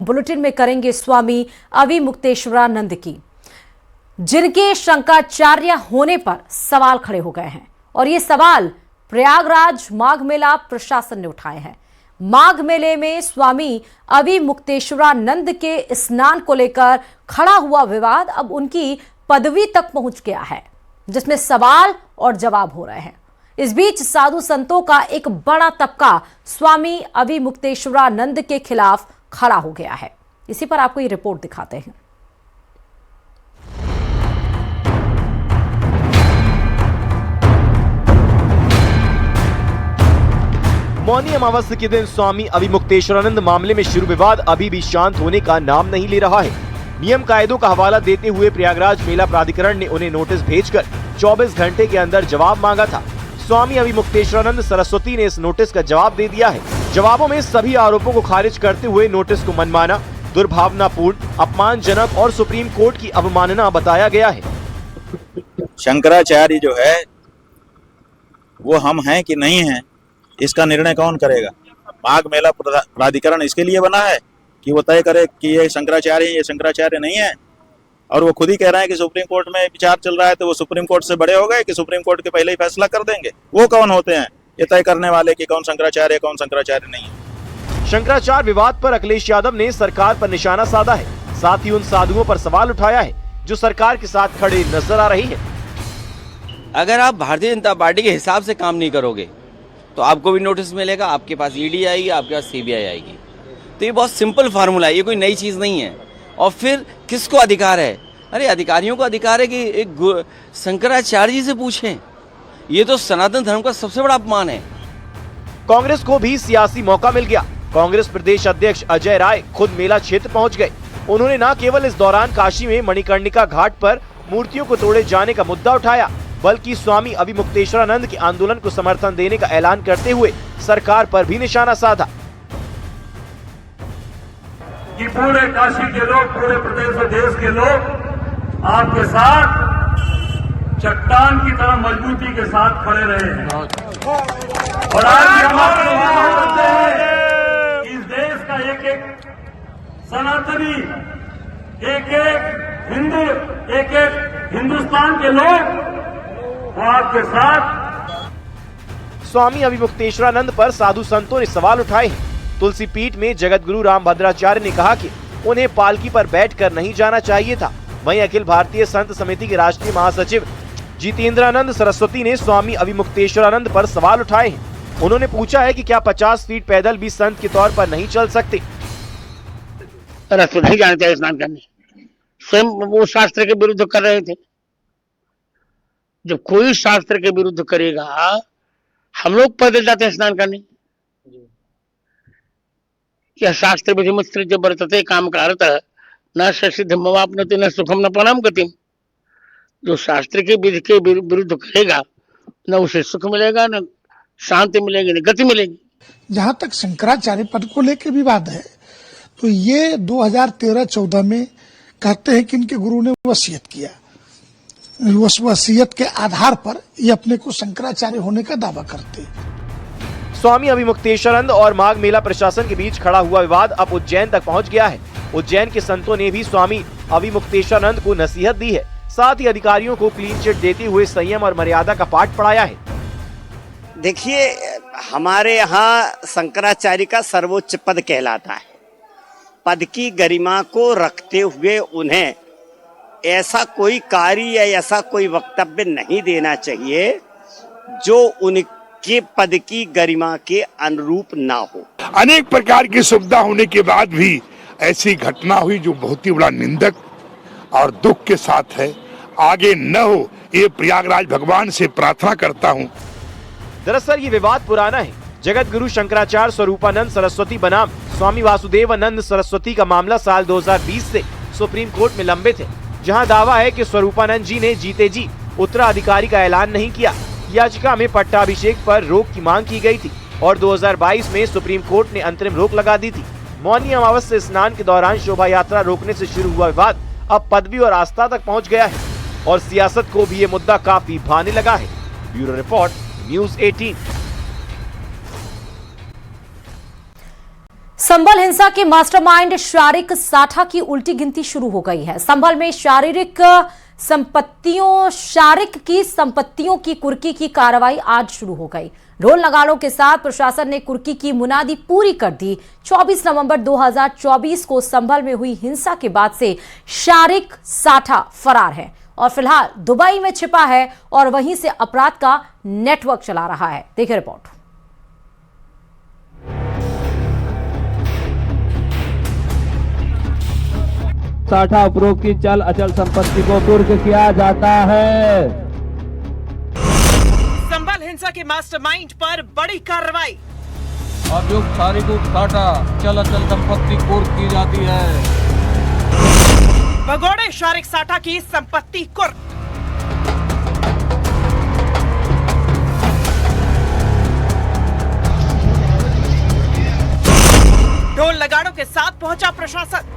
Bulletin में करेंगे स्वामी अविमुक्तेश्वरानंद की, जिनके शंकराचार्य होने पर सवाल खड़े हो गए हैं। और ये सवाल प्रयागराज माघ मेला प्रशासन ने उठाए हैं। माघ मेले में स्वामी अविमुक्तेश्वरानंद के स्नान को लेकर खड़ा हुआ विवाद अब उनकी पदवी तक पहुंच गया है, जिसमें सवाल और जवाब हो रहे हैं। इस बीच साधु संतों का एक बड़ा तबका स्वामी अविमुक्तेश्वरानंद के खिलाफ खड़ा हो गया है। इसी पर आपको ये रिपोर्ट दिखाते हैं। मौनी अमावस्या के दिन स्वामी अविमुक्तेश्वरानंद मामले में शुरू विवाद अभी भी शांत होने का नाम नहीं ले रहा है। नियम कायदों का हवाला देते हुए प्रयागराज मेला प्राधिकरण ने उन्हें नोटिस भेजकर 24 घंटे के अंदर जवाब मांगा था। स्वामी अविमुक्तेश्वरानंद सरस्वती ने इस नोटिस का जवाब दे दिया है। जवाबों में सभी आरोपों को खारिज करते हुए नोटिस को मनमाना, दुर्भावनापूर्ण, अपमानजनक और सुप्रीम कोर्ट की अवमानना बताया गया है। शंकराचार्य जो है वो हम हैं कि नहीं हैं, इसका निर्णय कौन करेगा? माघ मेला प्राधिकरण इसके लिए बना है कि वो तय करे कि ये शंकराचार्य है, ये शंकराचार्य नहीं है। और वो खुद ही कह रहे हैं कि सुप्रीम कोर्ट में विचार चल रहा है, तो वो सुप्रीम कोर्ट से बड़े हो गए कि सुप्रीम कोर्ट के पहले ही फैसला कर देंगे? वो कौन होते हैं ये तय करने वाले कि कौन शंकराचार्य है, कौन शंकराचार्य नहीं है? शंकराचार्य विवाद पर अखिलेश यादव ने सरकार पर निशाना साधा है। साथ ही उन साधुओं पर सवाल उठाया है जो सरकार के साथ खड़े नजर आ रही है। अगर आप भारतीय जनता पार्टी के हिसाब से काम नहीं करोगे तो आपको भी नोटिस मिलेगा, आपके पास ईडी आएगी, आपके पास सीबीआई आएगी। तो ये बहुत सिंपल फार्मूला है, ये कोई नई चीज नहीं है। और फिर किसको अधिकार है? अरे अधिकारियों को अधिकार है कि एक शंकराचार्य जी से पूछें। ये तो सनातन धर्म का सबसे बड़ा अपमान है। कांग्रेस को भी सियासी मौका मिल गया। कांग्रेस प्रदेश अध्यक्ष अजय राय खुद मेला क्षेत्र पहुंच गए। उन्होंने न केवल इस दौरान काशी में मणिकर्णिका घाट पर मूर्तियों को तोड़े जाने का मुद्दा उठाया, बल्कि स्वामी अविमुक्तेश्वरानंद के आंदोलन को समर्थन देने का ऐलान करते हुए सरकार पर भी निशाना साधा कि पूरे काशी के लोग, पूरे प्रदेश और देश के लोग आपके साथ चट्टान की तरह मजबूती के साथ खड़े रहे हैं। और आज हम आपको मालूम करते हैं इस देश का एक एक सनातनी, एक एक हिंदू, एक एक हिंदुस्तान के लोग वो आपके साथ। स्वामी अविमुक्तेश्वरानंद पर साधु संतों ने सवाल उठाए हैं। तुलसी पीठ में जगत गुरु रामभद्राचार्य ने कहा कि उन्हें पालकी पर बैठकर नहीं जाना चाहिए था। वहीं अखिल भारतीय संत समिति के राष्ट्रीय महासचिव जितेंद्रानंद सरस्वती ने स्वामी अविमुक्तेश्वरानंद पर सवाल उठाए हैं। उन्होंने पूछा है कि क्या 50 फीट पैदल भी संत के तौर पर नहीं चल सकते? नहीं जाना चाहिए स्नान करने। स्वयं वो शास्त्र के विरुद्ध कर रहे थे। जब कोई शास्त्र के विरुद्ध करेगा, हम लोग पैदल जाते हैं स्नान करने। क्या शास्त्र विधि मुत्सृज्य वर्तते काम कारतः न सिद्ध मवाप्नोति न सुखम न परम गतिम। जो शास्त्र के विधि के विरुद्ध करेगा, न उसे सुख मिलेगा, न शांति मिलेगी, न गति मिलेगी। जहां तक शंकराचार्य पद को लेकर विवाद है, तो ये 2013-14 में कहते हैं कि इनके गुरु ने वसीयत किया। उस वसीयत के आधार पर ये अपने को शंकराचार्य होने का दावा करते। स्वामी अविमुक्तेश्वरानंद और माघ मेला प्रशासन के बीच खड़ा हुआ विवाद अब उज्जैन तक पहुंच गया है। उज्जैन के संतों ने भी स्वामी अविमुक्तेश्वरानंद को नसीहत दी है। साथ ही अधिकारियों को क्लीन चिट देते हुए संयम और मर्यादा का पाठ पढ़ाया है। देखिए, हमारे यहाँ शंकराचार्य का सर्वोच्च पद कहलाता है। पद की गरिमा को रखते हुए उन्हें ऐसा कोई कार्य या ऐसा कोई वक्तव्य नहीं देना चाहिए जो उनके पद की गरिमा के अनुरूप ना हो। अनेक प्रकार की सुविधा होने के बाद भी ऐसी घटना हुई जो बहुत ही बड़ा निंदक और दुख के साथ है। आगे न हो, ये प्रयागराज भगवान से प्रार्थना करता हूँ। दरअसल ये विवाद पुराना है। जगत गुरु शंकराचार्य स्वरूपानंद सरस्वती बनाम स्वामी वासुदेवानंद सरस्वती का मामला साल 2020 से सुप्रीम कोर्ट में लंबित है, जहां दावा है कि स्वरूपानंद जी ने जीते जी उत्तराधिकारी का ऐलान नहीं किया। याचिका में पट्टाभिषेक पर रोक की मांग की गई थी और 2022 में सुप्रीम कोर्ट ने अंतरिम रोक लगा दी थी। मौनी अमावस्या स्नान के दौरान शोभा यात्रा रोकने से शुरू हुआ विवाद अब पदवी और आस्था तक पहुंच गया है और सियासत को भी ये मुद्दा काफी भाने लगा है। Bureau report, news 18। संभल हिंसा के मास्टरमाइंड शारिक साठा की उल्टी गिनती शुरू हो गई है। संभल में शारीरिक शारिक की संपत्तियों की कुर्की की कार्रवाई आज शुरू हो गई। ढोल नगाड़ों के साथ प्रशासन ने कुर्की की मुनादी पूरी कर दी। 24 नवंबर 2024 को संभल में हुई हिंसा के बाद से शारिक साठा फरार है और फिलहाल दुबई में छिपा है और वहीं से अपराध का नेटवर्क चला रहा है। देखिए रिपोर्ट। साठा उपरोक्त की चल अचल संपत्ति को कुर्क किया जाता है। संभल हिंसा के मास्टरमाइंड पर बड़ी कार्रवाई। अभियुक्त शारिक साठा चल अचल संपत्ति कुर्क की जाती है। भगोड़े शारिक साठा की संपत्ति कुर्क। ढोल नगाड़ों के साथ पहुंचा प्रशासन।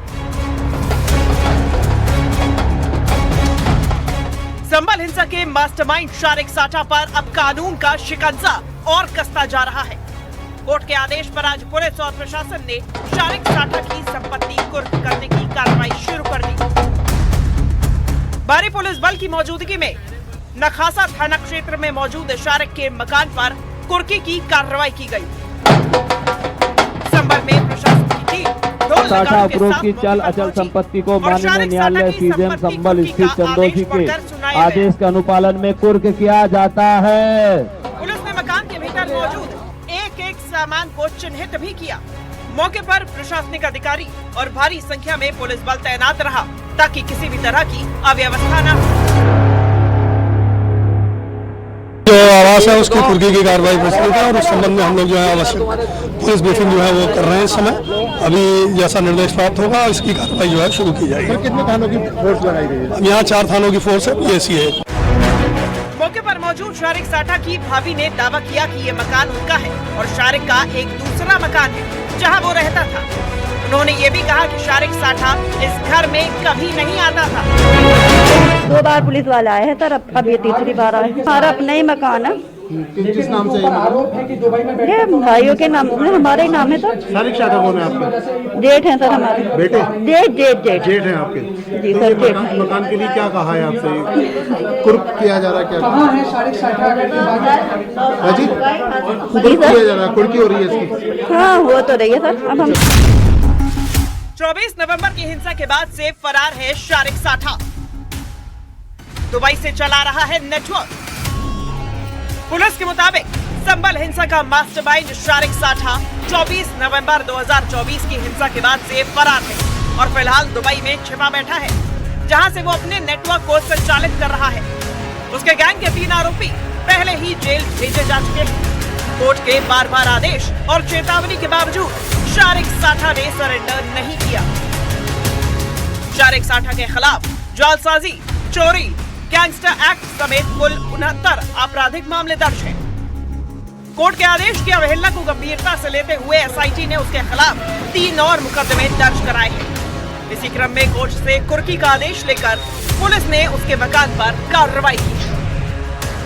संभल हिंसा के मास्टरमाइंड शारिक साठा पर अब कानून का शिकंजा और कसता जा रहा है। कोर्ट के आदेश पर आज पुलिस और प्रशासन ने शारिक साठा की संपत्ति कुर्क करने की कार्रवाई शुरू कर दी। भारी पुलिस बल की मौजूदगी में नखासा थाना क्षेत्र में मौजूद शारिक के मकान पर कुर्की की कार्रवाई की गई। संभल में प्रशासन की टीम साठा उपरोक्त की चल अचल संपत्ति को माननीय न्यायालय सीजेएम संभल स्थित चंदोसी के आदेश के अनुपालन में कुर्क किया जाता है। पुलिस ने मकान के भीतर मौजूद एक सामान को चिन्हित भी किया। मौके पर प्रशासनिक अधिकारी और भारी संख्या में पुलिस बल तैनात रहा ताकि किसी भी तरह की अव्यवस्था न हो। जो आवास है उसकी कुर्की की कार्रवाई प्रस्तुत है और उस संबंध में हम लोग जो है आवश्यक पुलिस ब्रीफिंग जो है वो कर रहे हैं इस समय। अभी जैसा निर्देश प्राप्त होगा इसकी कार्रवाई जो है शुरू की जाएगी। कितने थानों की फोर्स लगाई गई है? यहाँ 4 थानों की फोर्स है, पीएसी है। मौके पर मौजूद शारिक साठा की भाभी ने दावा किया कि ये मकान उनका है और शारिक का एक दूसरा मकान है जहां वो रहता था। उन्होंने ये भी कहा कि शारिक साठा इस घर में कभी नहीं आता था। 2 बार पुलिस वाला आया है सर, अब ये तीसरी बार आया है। हमारा अपना ही मकान है। किस नाम से ये भाइयों के नाम से, हमारे ही नाम है सर। शारिक साठा कौन है आपके? जेठ है सर हमारे। बेटे? जेठ है आपके? जी सर जेठ। मकान के लिए क्या कहा है आपसे? कुर्क किया जा रहा है? क्या कहाँ है शारिक साठा जी? कुर्क किया जा रहा है, कुर्की हो रही है इसकी? हाँ हो तो रही है सर। अब हम 24 नवंबर की हिंसा के बाद से फरार है शारिक साठा। दुबई से चला रहा है नेटवर्क। पुलिस के मुताबिक संभल हिंसा का मास्टरमाइंड शारिक साठा 24 नवंबर 2024 की हिंसा के बाद से फरार है और फिलहाल दुबई में छिपा बैठा है, जहां से वो अपने नेटवर्क को संचालित कर रहा है। उसके गैंग के 3 आरोपी पहले ही जेल भेजे जा चुके हैं। कोर्ट के बार-बार आदेश और चेतावनी के बावजूद शारिक साठा ने सरेंडर नहीं किया। शारिक साठा के खिलाफ जालसाजी, चोरी, गैंगस्टर एक्ट समेत कुल 69 आपराधिक मामले दर्ज हैं। कोर्ट के आदेश की अवहेलना को गंभीरता से लेते हुए एसआईटी ने उसके खिलाफ 3 और मुकदमे दर्ज कराए हैं। इसी क्रम में कोर्ट से कुर्की का आदेश लेकर पुलिस ने उसके मकान पर कार्रवाई की।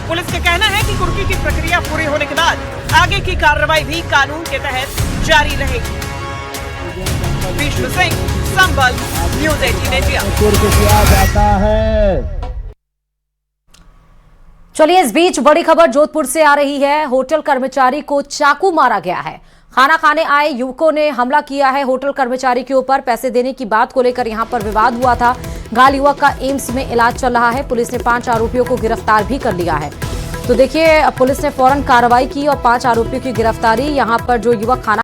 पुलिस का कहना है कि कुर्की की प्रक्रिया पूरी होने के बाद आगे की कार्रवाई भी कानून के तहत जारी रहेगी। विष्णु सिंह, संभल, न्यूज़ 18 इंडिया। कुर्क किया जाता है। चलिए इस बीच बड़ी खबर जोधपुर से आ रही है। होटल कर्मचारी को चाकू मारा गया है। खाना खाने आए युवकों ने हमला किया है होटल कर्मचारी के ऊपर। पैसे देने की बात को लेकर यहां पर विवाद हुआ था। घायल युवक का एम्स में इलाज चल रहा है। पुलिस ने 5 आरोपियों को गिरफ्तार भी कर लिया है। तो देखिए पुलिस ने फौरन कार्रवाई की और 5 आरोपियों की गिरफ्तारी। यहां पर जो युवक खाना